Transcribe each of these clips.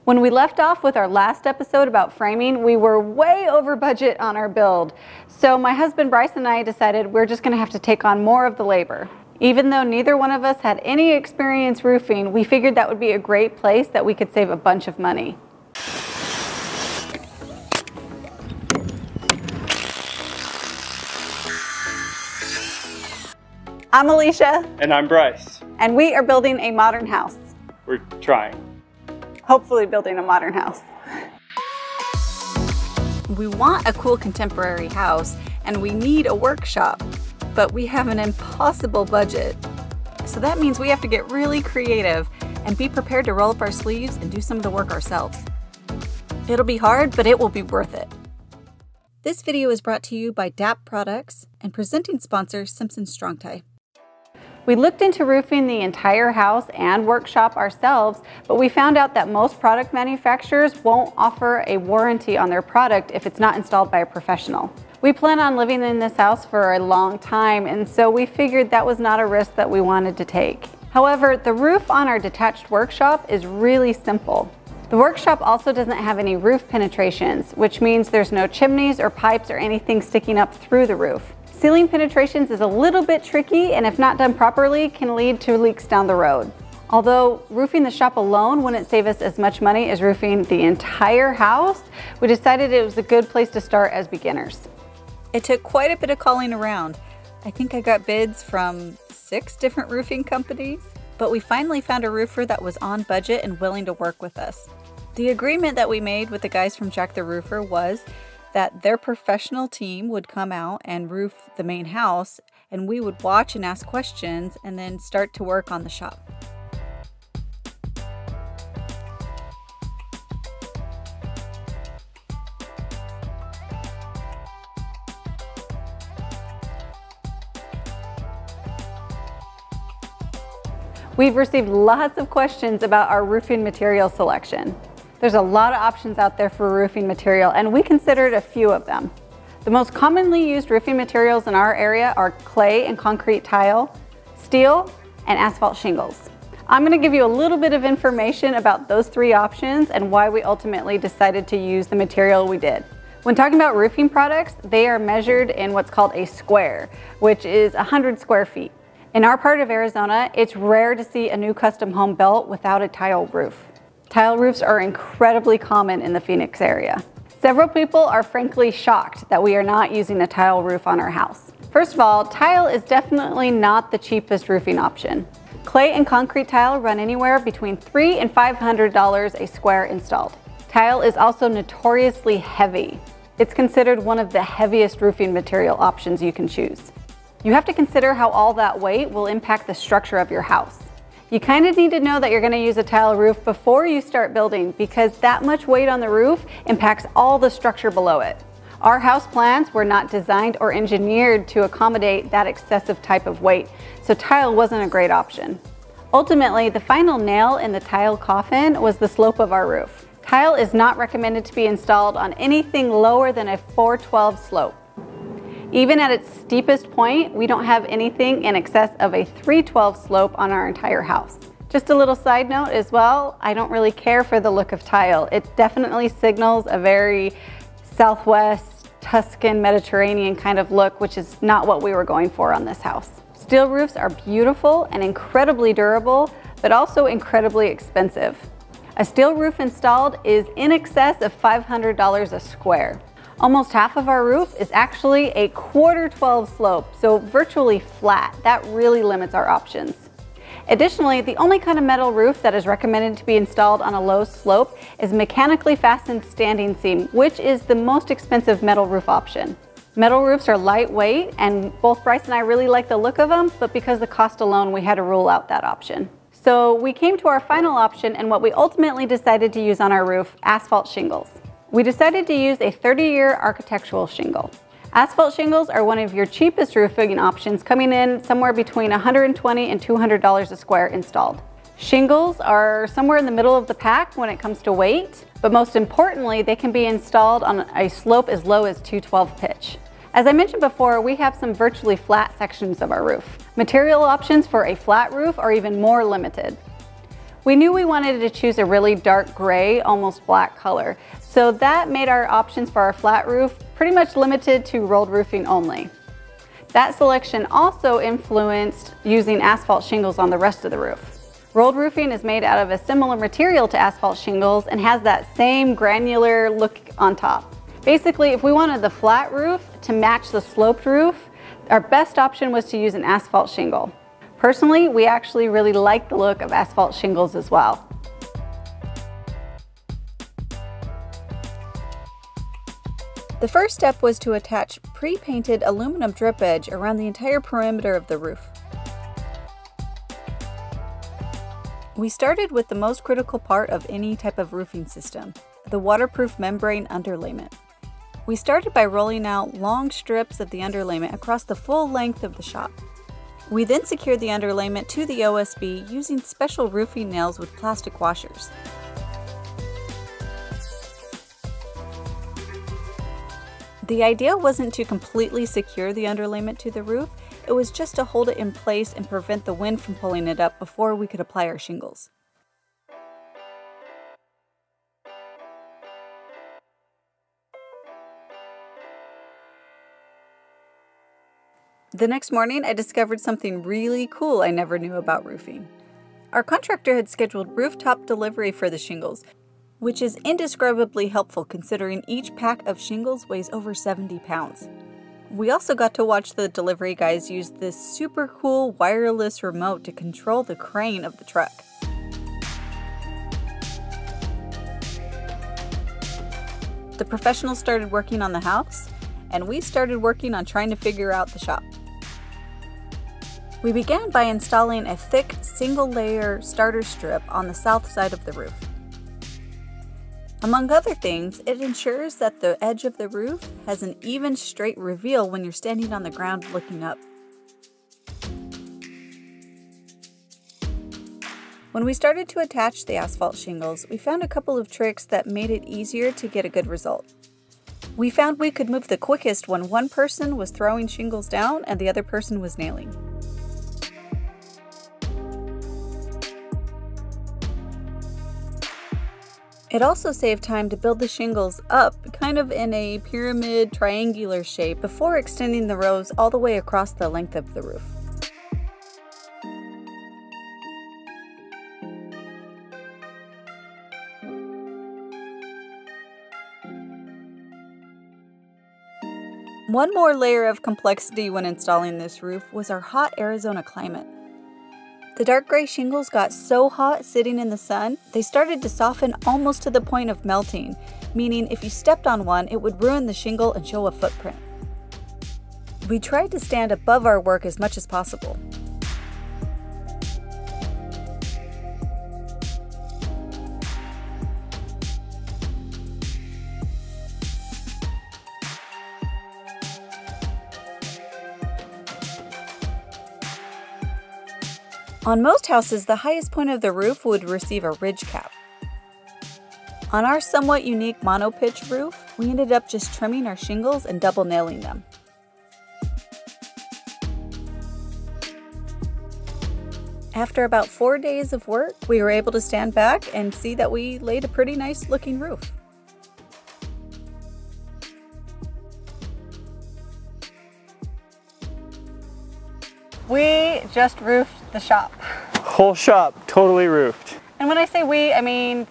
When we left off with our last episode about framing, we were way over budget on our build. So my husband Bryce and I decided we're just gonna have to take on more of the labor. Even though neither one of us had any experience roofing, we figured that would be a great place that we could save a bunch of money. I'm Alicia. And I'm Bryce. And we are building a modern house. We're trying. Hopefully building a modern house. We want a cool contemporary house and we need a workshop, but we have an impossible budget. So that means we have to get really creative and be prepared to roll up our sleeves and do some of the work ourselves. It'll be hard, but it will be worth it. This video is brought to you by DAP Products and presenting sponsor Simpson Strong-Tie. We looked into roofing the entire house and workshop ourselves, but we found out that most product manufacturers won't offer a warranty on their product if it's not installed by a professional. We plan on living in this house for a long time, and so we figured that was not a risk that we wanted to take. However, the roof on our detached workshop is really simple. The workshop also doesn't have any roof penetrations, which means there's no chimneys or pipes or anything sticking up through the roof. Ceiling penetrations is a little bit tricky, and if not done properly, can lead to leaks down the road. Although roofing the shop alone wouldn't save us as much money as roofing the entire house, we decided it was a good place to start as beginners. It took quite a bit of calling around. I think I got bids from 6 different roofing companies, but we finally found a roofer that was on budget and willing to work with us. The agreement that we made with the guys from Jack the Roofer was that their professional team would come out and roof the main house, and we would watch and ask questions and then start to work on the shop. We've received lots of questions about our roofing material selection. There's a lot of options out there for roofing material, and we considered a few of them. The most commonly used roofing materials in our area are clay and concrete tile, steel, and asphalt shingles. I'm going to give you a little bit of information about those 3 options and why we ultimately decided to use the material we did. When talking about roofing products, they are measured in what's called a square, which is 100 square feet. In our part of Arizona, it's rare to see a new custom home built without a tile roof. Tile roofs are incredibly common in the Phoenix area. Several people are frankly shocked that we are not using a tile roof on our house. First of all, tile is definitely not the cheapest roofing option. Clay and concrete tile run anywhere between $300 and $500 a square installed. Tile is also notoriously heavy. It's considered one of the heaviest roofing material options you can choose. You have to consider how all that weight will impact the structure of your house. You kind of need to know that you're going to use a tile roof before you start building, because that much weight on the roof impacts all the structure below it. Our house plans were not designed or engineered to accommodate that excessive type of weight, so tile wasn't a great option. Ultimately, the final nail in the tile coffin was the slope of our roof. Tile is not recommended to be installed on anything lower than a 412 slope. Even at its steepest point, we don't have anything in excess of a 312 slope on our entire house. Just a little side note as well, I don't really care for the look of tile. It definitely signals a very Southwest, Tuscan, Mediterranean kind of look, which is not what we were going for on this house. Steel roofs are beautiful and incredibly durable, but also incredibly expensive. A steel roof installed is in excess of $500 a square. Almost half of our roof is actually a quarter 12 slope, so virtually flat. That really limits our options. Additionally, the only kind of metal roof that is recommended to be installed on a low slope is mechanically fastened standing seam, which is the most expensive metal roof option. Metal roofs are lightweight, and both Bryce and I really like the look of them, but because of the cost alone, we had to rule out that option. So we came to our final option and what we ultimately decided to use on our roof: asphalt shingles. We decided to use a 30-year architectural shingle. Asphalt shingles are one of your cheapest roofing options, coming in somewhere between $120 and $200 a square installed. Shingles are somewhere in the middle of the pack when it comes to weight, but most importantly, they can be installed on a slope as low as 212 pitch. As I mentioned before, we have some virtually flat sections of our roof. Material options for a flat roof are even more limited. We knew we wanted to choose a really dark gray, almost black color. So that made our options for our flat roof pretty much limited to rolled roofing only. That selection also influenced using asphalt shingles on the rest of the roof. Rolled roofing is made out of a similar material to asphalt shingles and has that same granular look on top. Basically, if we wanted the flat roof to match the sloped roof, our best option was to use an asphalt shingle. Personally, we actually really like the look of asphalt shingles as well. The first step was to attach pre-painted aluminum drip edge around the entire perimeter of the roof. We started with the most critical part of any type of roofing system, the waterproof membrane underlayment. We started by rolling out long strips of the underlayment across the full length of the shop. We then secured the underlayment to the OSB using special roofing nails with plastic washers. The idea wasn't to completely secure the underlayment to the roof, it was just to hold it in place and prevent the wind from pulling it up before we could apply our shingles. The next morning, I discovered something really cool I never knew about roofing. Our contractor had scheduled rooftop delivery for the shingles, which is indescribably helpful considering each pack of shingles weighs over 70 pounds. We also got to watch the delivery guys use this super cool wireless remote to control the crane of the truck. The professionals started working on the house, and we started working on trying to figure out the shop. We began by installing a thick single-layer starter strip on the south side of the roof. Among other things, it ensures that the edge of the roof has an even straight reveal when you're standing on the ground looking up. When we started to attach the asphalt shingles, we found a couple of tricks that made it easier to get a good result. We found we could move the quickest when one person was throwing shingles down and the other person was nailing. It also saved time to build the shingles up, kind of in a pyramid triangular shape, before extending the rows all the way across the length of the roof. One more layer of complexity when installing this roof was our hot Arizona climate. The dark gray shingles got so hot sitting in the sun, they started to soften almost to the point of melting, meaning if you stepped on one, it would ruin the shingle and show a footprint. We tried to stand above our work as much as possible. On most houses, the highest point of the roof would receive a ridge cap. On our somewhat unique mono-pitch roof, we ended up just trimming our shingles and double nailing them. After about 4 days of work, we were able to stand back and see that we laid a pretty nice looking roof. We just roofed the shop. Whole shop, totally roofed. And when I say we, I mean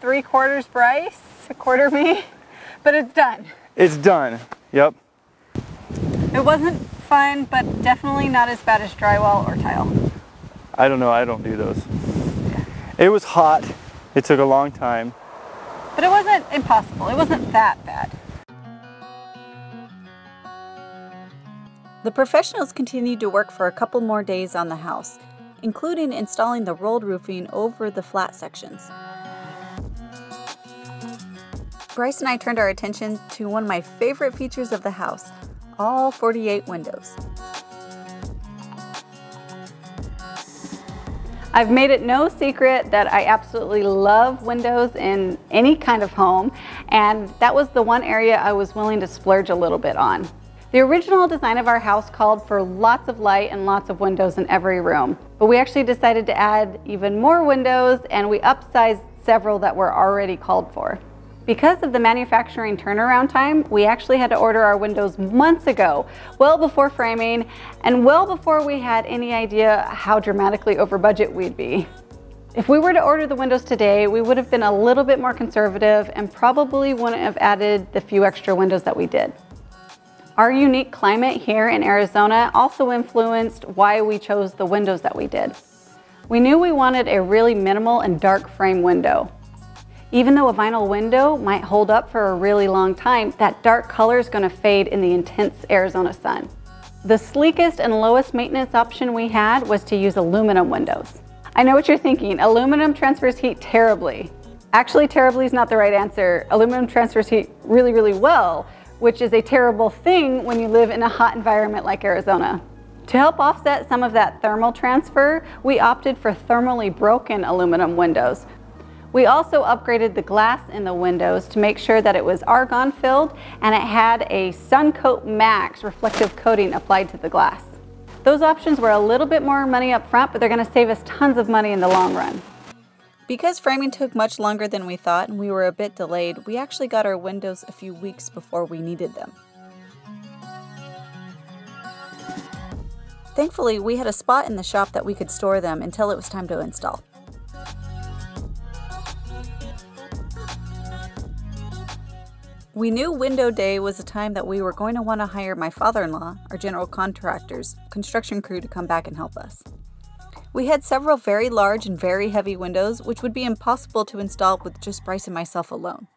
3/4 Bryce, 1/4 me, but it's done. It's done, yep. It wasn't fun, but definitely not as bad as drywall or tile. I don't know, I don't do those. Yeah. It was hot, it took a long time. But it wasn't impossible, it wasn't that bad. The professionals continued to work for a couple more days on the house, including installing the rolled roofing over the flat sections. Bryce and I turned our attention to one of my favorite features of the house, all 48 windows. I've made it no secret that I absolutely love windows in any kind of home, and that was the one area I was willing to splurge a little bit on. The original design of our house called for lots of light and lots of windows in every room, but we actually decided to add even more windows, and we upsized several that were already called for. Because of the manufacturing turnaround time, we actually had to order our windows months ago, well before framing, and well before we had any idea how dramatically over budget we'd be. If we were to order the windows today, we would have been a little bit more conservative and probably wouldn't have added the few extra windows that we did. Our unique climate here in Arizona also influenced why we chose the windows that we did. We knew we wanted a really minimal and dark frame window. Even though a vinyl window might hold up for a really long time, that dark color is going to fade in the intense Arizona sun. The sleekest and lowest maintenance option we had was to use aluminum windows. I know what you're thinking, aluminum transfers heat terribly. Actually, terribly is not the right answer. Aluminum transfers heat really, really well, which is a terrible thing when you live in a hot environment like Arizona. To help offset some of that thermal transfer, we opted for thermally broken aluminum windows. We also upgraded the glass in the windows to make sure that it was argon filled and it had a Sun Coat Max reflective coating applied to the glass. Those options were a little bit more money up front, but they're going to save us tons of money in the long run. Because framing took much longer than we thought and we were a bit delayed, we actually got our windows a few weeks before we needed them. Thankfully, we had a spot in the shop that we could store them until it was time to install. We knew window day was a time that we were going to want to hire my father-in-law, our general contractor's construction crew, to come back and help us. We had several very large and very heavy windows, which would be impossible to install with just Bryce and myself alone.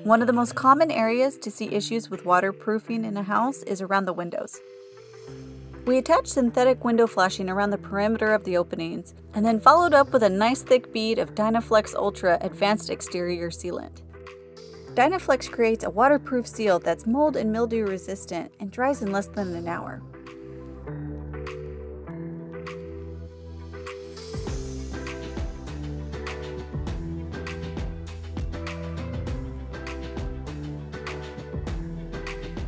One of the most common areas to see issues with waterproofing in a house is around the windows. We attached synthetic window flashing around the perimeter of the openings, and then followed up with a nice thick bead of Dynaflex Ultra Advanced Exterior Sealant. Dynaflex creates a waterproof seal that's mold and mildew resistant and dries in less than an hour.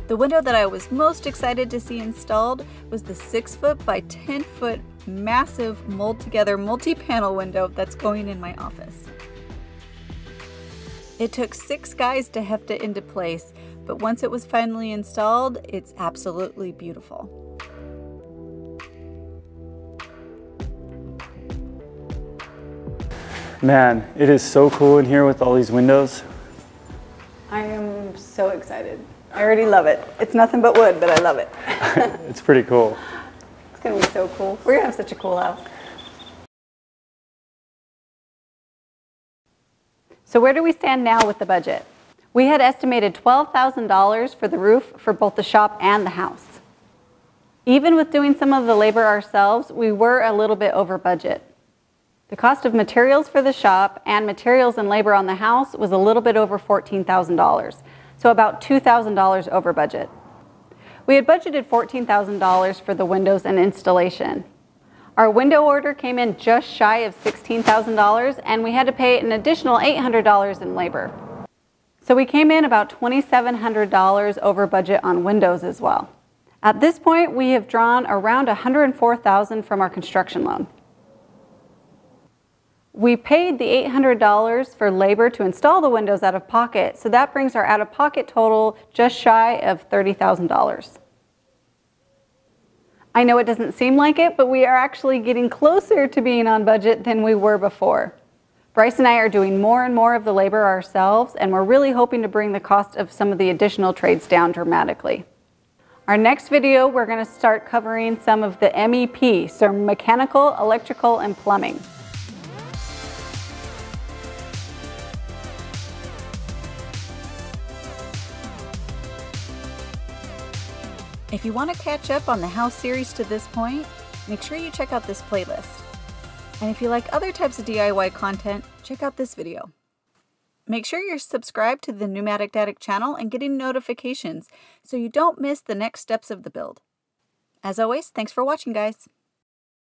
The window that I was most excited to see installed was the 6-foot by 10-foot massive mold together multi-panel window that's going in my office. It took 6 guys to heft it into place, but once it was finally installed, it's absolutely beautiful. Man, it is so cool in here with all these windows. I am so excited. I already love it. It's nothing but wood, but I love it. It's pretty cool. It's gonna be so cool. We're gonna have such a cool house. So where do we stand now with the budget? We had estimated $12,000 for the roof for both the shop and the house. Even with doing some of the labor ourselves, we were a little bit over budget. The cost of materials for the shop and materials and labor on the house was a little bit over $14,000. So about $2,000 over budget. We had budgeted $14,000 for the windows and installation. Our window order came in just shy of $16,000, and we had to pay an additional $800 in labor. So we came in about $2,700 over budget on windows as well. At this point, we have drawn around $104,000 from our construction loan. We paid the $800 for labor to install the windows out of pocket, so that brings our out-of-pocket total just shy of $30,000. I know it doesn't seem like it, but we are actually getting closer to being on budget than we were before. Bryce and I are doing more and more of the labor ourselves, and we're really hoping to bring the cost of some of the additional trades down dramatically. Our next video, we're going to start covering some of the MEP, so mechanical, electrical, and plumbing. If you want to catch up on the house series to this point, make sure you check out this playlist. And if you like other types of DIY content, check out this video. Make sure you're subscribed to the Pneumatic Addict channel and getting notifications so you don't miss the next steps of the build. As always, thanks for watching, guys.